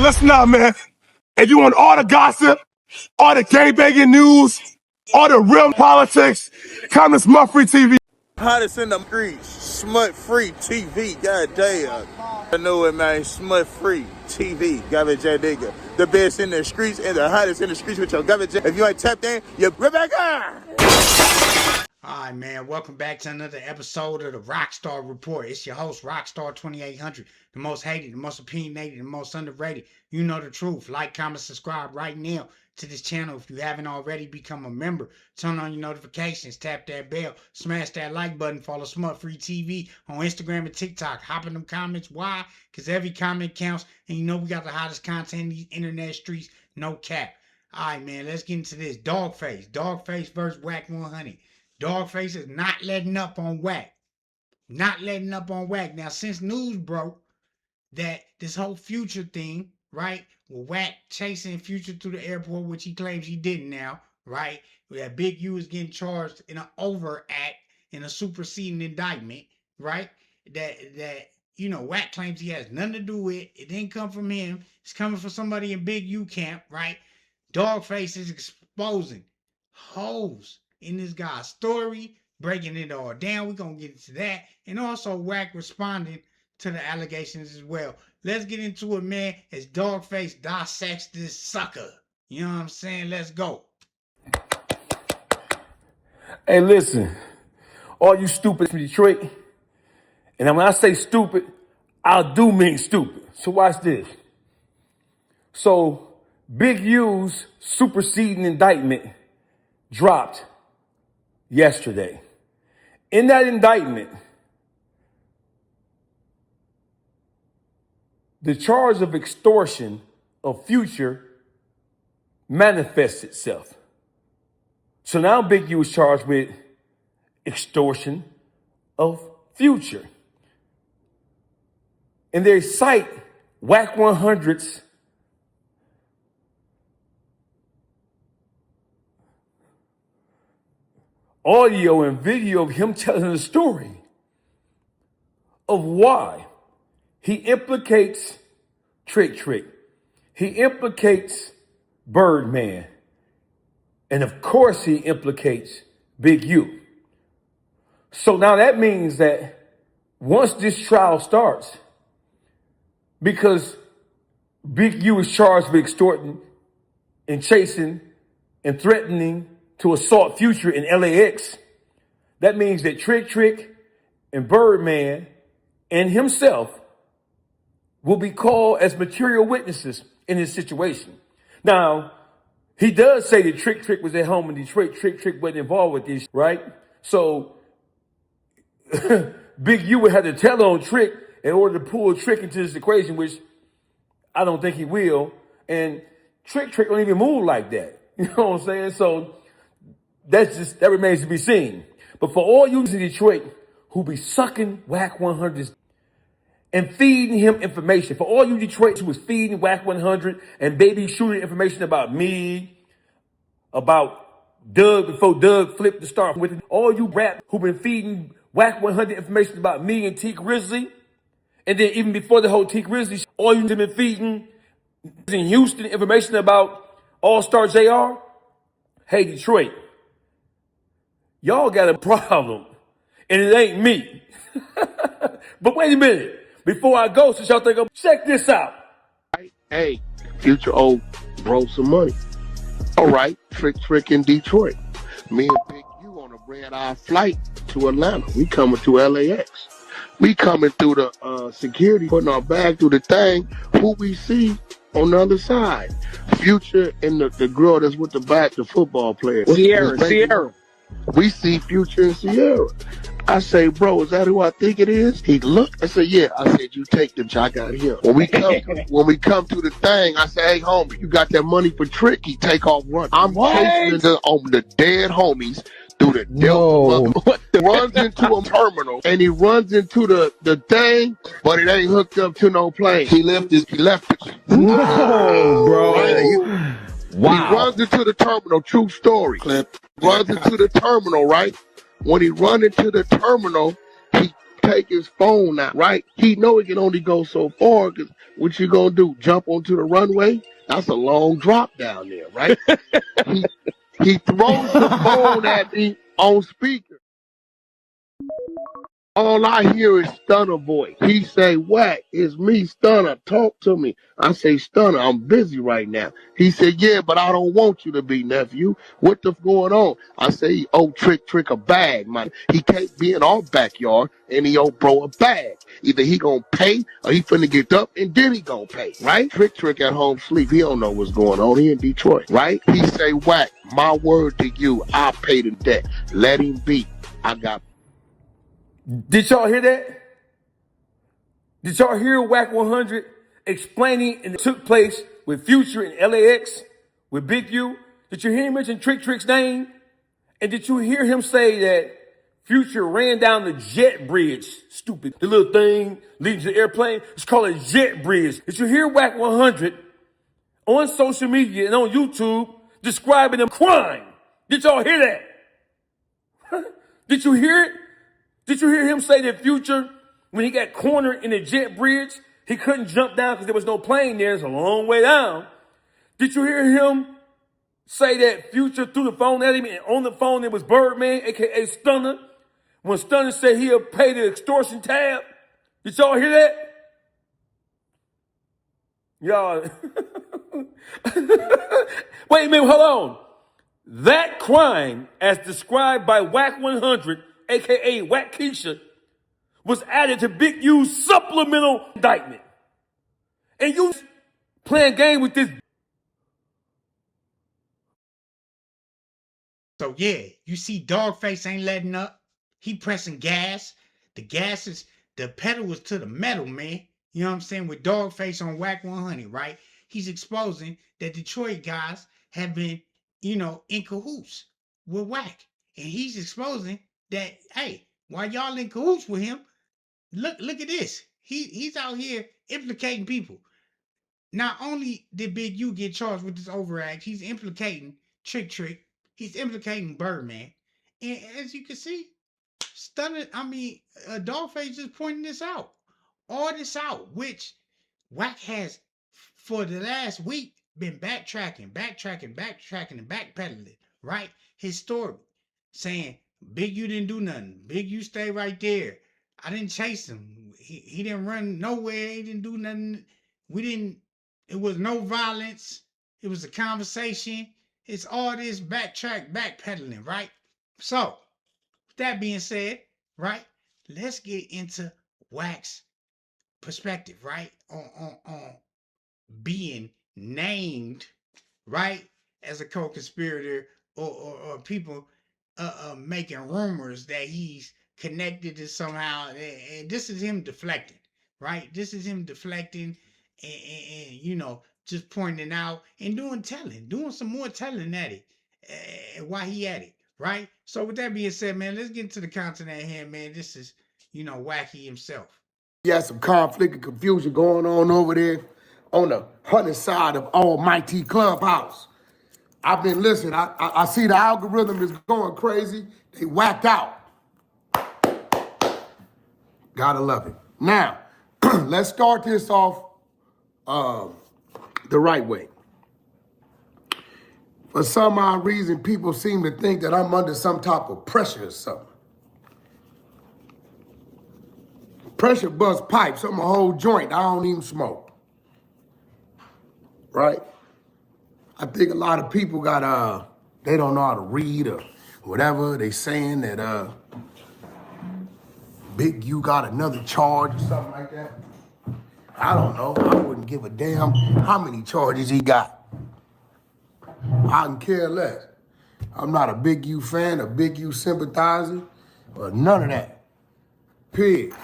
Listen up, man. If you want all the gossip, all the gangbanging news, all the real politics, come to Smut Free TV. Hottest in the streets, Smut Free TV, god damn. I know it, man, Smut Free TV, garbage ass nigga. The best in the streets and the hottest in the streets with your garbage ass. If you ain't tapped in, you're Rebecca! Alright, man, welcome back to another episode of the Rockstar Report. It's your host, Rockstar 2800, the most hated, the most opinionated, the most underrated. You know the truth. Like, comment, subscribe right now to this channel. If you haven't already, become a member. Turn on your notifications, tap that bell, smash that like button, follow Smut Free TV on Instagram and TikTok. Hop in them comments. Why? Because every comment counts, and you know we got the hottest content in these internet streets, no cap. Alright, man, let's get into this. Dawgface versus Wack100. Dawgface is not letting up on Wack. Not letting up on Wack. Now, since news broke that this whole Future thing, right? Well, Wack chasing Future through the airport, which he claims he didn't now, right? That Big U is getting charged in an overact, in a superseding indictment, right? That you know, Wack claims he has nothing to do with. It didn't come from him. It's coming from somebody in Big U camp, right? Dawgface is exposing hoes in this guy's story, breaking it all down. We're going to get into that. And also Wack responding to the allegations as well. Let's get into it, man, as Dawgface dissects this sucker. You know what I'm saying? Let's go. Hey, listen, all you stupid from Detroit, and when I say stupid, I do mean stupid. So watch this. So Big U's superseding indictment dropped yesterday. In that indictment, the charge of extortion of Future manifests itself. So now Big U is charged with extortion of Future. And they cite Wack100's audio and video of him telling the story of why he implicates Trick. He implicates Birdman. And of course he implicates Big U. So now that means that once this trial starts, because Big U is charged with extorting and chasing and threatening to assault Future in LAX, that means that Trick and Birdman and himself will be called as material witnesses in this situation. Now, he does say that Trick was at home in Detroit. Trick wasn't involved with this, right? So Big U would have to tell on Trick in order to pull Trick into this equation, which I don't think he will. And Trick don't even move like that. You know what I'm saying? So that remains to be seen. But for all you in Detroit who be sucking Wack100 and feeding him information, for all you Detroiters who was feeding Wack100 and baby shooting information about me, about Doug before Doug flipped the star with it, all you rap who been feeding Wack100 information about me and T Grizzly, and then even before the whole T Grizzly, all you been feeding in Houston information about All-Star JR. Hey, Detroit, y'all got a problem, and it ain't me. But wait a minute. Before I go, since y'all think I'm, check this out. Hey, Future owe bro some money. All right, Trick in Detroit. Me and Big U on a red-eye flight to Atlanta. We coming to LAX. We coming through the security, putting our bag through the thing. Who we see on the other side? Future and the girl that's with the football player. Sierra. We see Future and Sierra. I say, bro, is that who I think it is? He looked. I said, yeah. I said, you take them. I got him. When we come to the thing, I say, hey, homie, you got that money for Trick? He take off running. I'm chasing the dead homies through the Delta. Runs into a terminal and he runs into the thing, but it ain't hooked up to no plane. He left it. Whoa, bro. Right? Wow. He runs into the terminal. True story. Runs into the terminal, right? When he run into the terminal, he take his phone out, right? He know he can only go so far, because what you gonna do, jump onto the runway? That's a long drop down there, right? he, he throws the phone at me on speaker. All I hear is Stunner voice. He say, Wack, it's me, Stunner. Talk to me. I say, Stunner, I'm busy right now. He said, yeah, but I don't want you to be, nephew. What the going on? I say, oh, Trick a bag, man. He can't be in our backyard and he owe bro a bag. Either he gonna pay or he finna get up and then he gonna pay, right? Trick at home sleep. He don't know what's going on. He in Detroit, right? He say, Wack, my word to you, I'll pay the debt. Let him be. I got. Did y'all hear that? Did y'all hear Wack100 explaining and it took place with Future in LAX with Big U? Did you hear him mention Trick's name? And did you hear him say that Future ran down the jet bridge? Stupid. The little thing leading to the airplane. It's called a jet bridge. Did you hear Wack100 on social media and on YouTube describing a crime? Did y'all hear that? Did you hear it? Did you hear him say that Future, when he got cornered in the jet bridge, he couldn't jump down because there was no plane there. It's a long way down. Did you hear him say that Future threw the phone at him and on the phone there was Birdman, a.k.a. Stunner? When Stunner said he'll pay the extortion tab. Did y'all hear that? Y'all. Wait a minute, hold on. That crime, as described by Wack100, a.k.a. Wack was added to Big U's supplemental indictment. And you playing game with this. So yeah, you see Dawgface ain't letting up. He pressing gas. The gas is, the pedal was to the metal, man. You know what I'm saying? With Dawgface on Wack100, right? He's exposing that Detroit guys have been, in cahoots with Wack. And he's exposing that, hey, while y'all in cahoots with him, look at this. He's out here implicating people. Not only did Big U get charged with this overact, he's implicating Trick. He's implicating Birdman. And as you can see, Dawgface just pointing this out. All this out, which Wack has for the last week been backtracking, and backpedaling, right? His story. Saying, Big U didn't do nothing. Big U stay right there. I didn't chase him. He didn't run nowhere. He didn't do nothing. It was no violence. It was a conversation. It's all this backpedaling, right? So, with that being said, right, let's get into Wack's perspective, right, on being named, right, as a co-conspirator or people making rumors that he's connected to somehow. And this is him deflecting, right? This is him deflecting and just pointing out and doing some more telling at it while he at it, right? So with that being said, man, let's get into the content at hand, man. This is, Wacky himself. You had some conflict and confusion going on over there on the hunting side of almighty Clubhouse. I've been listening. I see the algorithm is going crazy. They whacked out. Gotta love it. Now, let's start this off the right way. For some odd reason, people seem to think that I'm under some type of pressure or something. Pressure bust pipes. I'm a whole joint. I don't even smoke. Right? I think a lot of people got, they don't know how to read or whatever. They saying that Big U got another charge or something like that. I don't know. I wouldn't give a damn how many charges he got. I can care less. I'm not a Big U fan, a Big U sympathizer, or none of that. Period.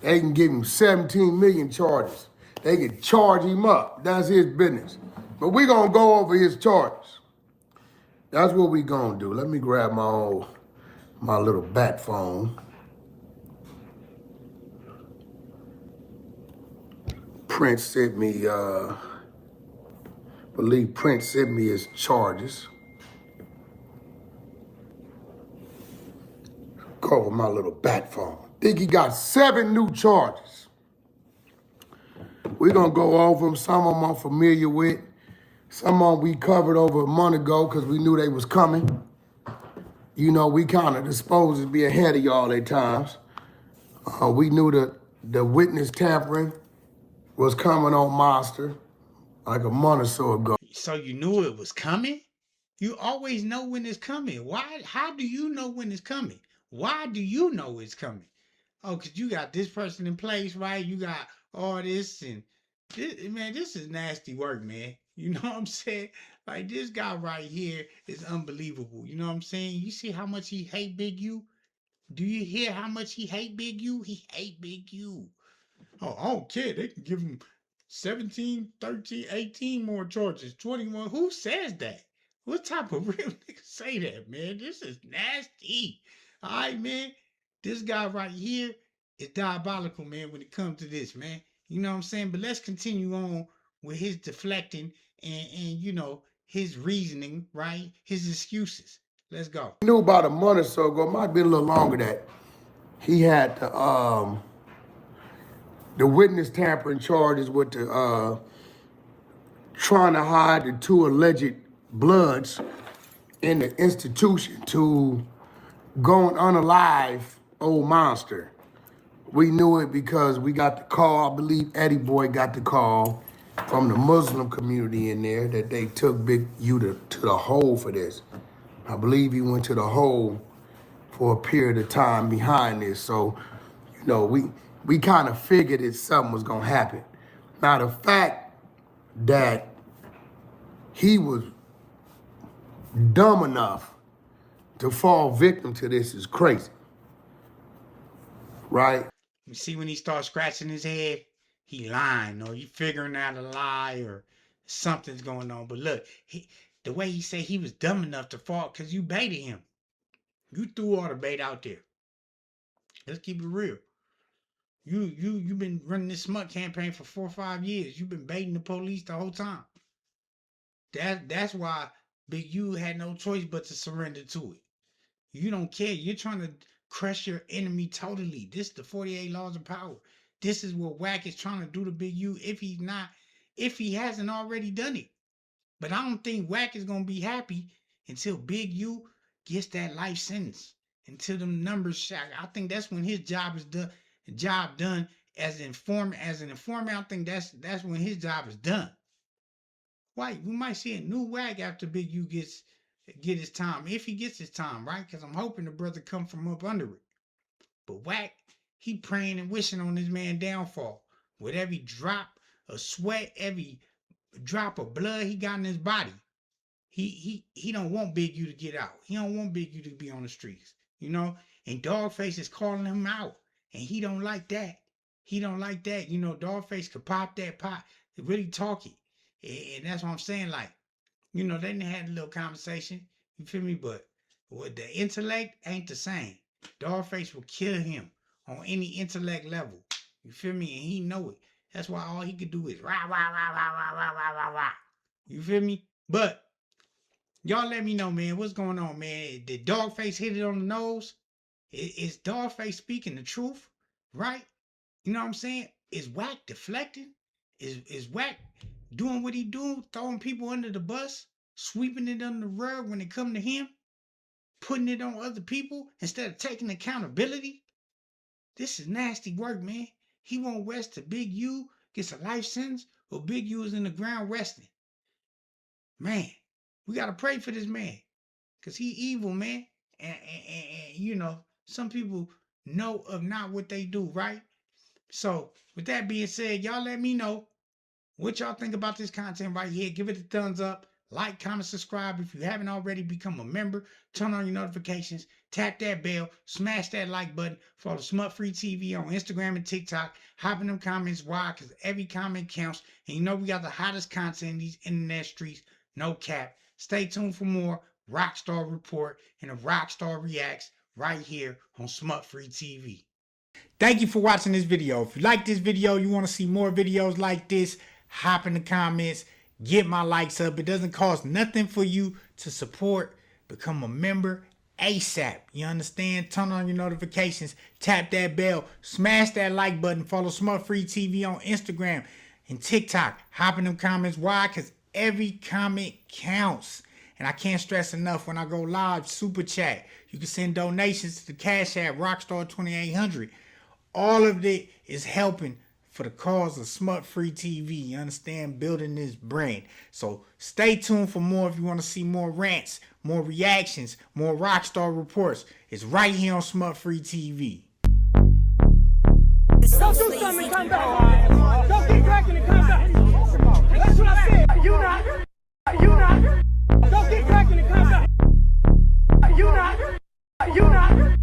They can give him 17 million charges. They can charge him up. That's his business. But we're going to go over his charges. That's what we're going to do. Let me grab my little bat phone. Prince sent me, believe Prince sent me his charges. Go with my little bat phone. Think he got 7 new charges. We're going to go over them. Some of them I'm familiar with. Some of them we covered over a month ago because we knew they was coming. You know, we kind of disposed to be ahead of y'all at times. We knew that the witness tampering was coming on Monster like a month or so ago. So you knew it was coming? You always know when it's coming. Why? How do you know when it's coming? Why do you know it's coming? Oh, because you got this person in place, right? You got all this and this, man, this is nasty work, man. You know what I'm saying? Like this guy right here is unbelievable. You know what I'm saying? You see how much he hate Big U? Do you hear how much he hate Big U? He hate Big U. Oh, I don't care. They can give him 17, 13, 18 more charges, 21. Who says that? What type of real nigga say that, man? This is nasty. All right, man. This guy right here is diabolical, man, when it comes to this, man. You know what I'm saying? But let's continue on with his deflecting and you know, his reasoning, right? His excuses. Let's go. We knew about a month or so ago, might be a little longer, that he had the witness tampering charges with the trying to hide the 2 alleged bloods in the institution to going unalive old Monster. We knew it because we got the call. I believe Eddie Boy got the call from the Muslim community in there that they took Big U to the hole for this. I believe he went to the hole for a period of time behind this. So, you know, we kind of figured that something was going to happen. Now, the fact that he was dumb enough to fall victim to this is crazy, right? You see when he starts scratching his head, he lying or you figuring out a lie or something's going on. But look, the way he said he was dumb enough to fall because you baited him. You threw all the bait out there. Let's keep it real. You've been running this smut campaign for 4 or 5 years. You've been baiting the police the whole time. That's why Big U had no choice but to surrender to it. You don't care. You're trying to crush your enemy totally. This is the 48 laws of power. This is what Wack is trying to do to Big U if he hasn't already done it. But I don't think Wack is gonna be happy until Big U gets that life sentence. Until them numbers shock. I think that's when his job is done. Job done as an informant. I think that's when his job is done. Why? We might see a new Wack after Big U get his time, if he gets his time, right? Because I'm hoping the brother come from up under it. But Wack, he praying and wishing on this man downfall. With every drop of sweat, every drop of blood he got in his body, he don't want Big U to get out. He don't want Big U to be on the streets, you know. And Dawgface is calling him out, and he don't like that. He don't like that. You know, Dawgface could pop that pot, really talk it, and that's what I'm saying. Like, you know, they done had a little conversation. You feel me? But with the intellect ain't the same. Dawgface will kill him on any intellect level. You feel me? And he know it. That's why all he could do is rah, rah, rah, rah, rah, rah, rah, rah, rah. You feel me? But y'all let me know, man. What's going on, man? Did Dawgface hit it on the nose? Is Dawgface speaking the truth? Right? You know what I'm saying? Is Wack deflecting? Is Wack doing what he do, throwing people under the bus, sweeping it under the rug when it come to him, putting it on other people instead of taking accountability? This is nasty work, man. He won't rest till Big U gets a life sentence or Big U is in the ground resting. Man, we got to pray for this man because he evil, man. And, you know, some people know of not what they do, right? So with that being said, y'all let me know what y'all think about this content right here. Give it a thumbs up. Like, comment, subscribe. If you haven't already, become a member. Turn on your notifications. Tap that bell. Smash that like button. Follow Smut Free TV on Instagram and TikTok. Hop in them comments. Why? Because every comment counts. And you know we got the hottest content in these internet streets. No cap. Stay tuned for more Rockstar Report and a Rockstar Reacts right here on Smut Free TV. Thank you for watching this video. If you like this video, you want to see more videos like this, hop in the comments, get my likes up. It doesn't cost nothing for you to support, become a member, ASAP. You understand? Turn on your notifications, tap that bell, smash that like button, follow Smut Free TV on Instagram and TikTok. Hop in them comments. Why? Because every comment counts. And I can't stress enough, when I go live, super chat. You can send donations to the Cash App, Rockstar2800. All of it is helping for the cause of Smut Free TV. You understand? Building this brand. So stay tuned for more if you want to see more rants, more reactions, more Rockstar reports. It's right here on Smut Free TV. Don't do something and come back. Don't keep cracking and come back. That's what I said. You not. You not. Don't keep cracking and come back. You not. You not.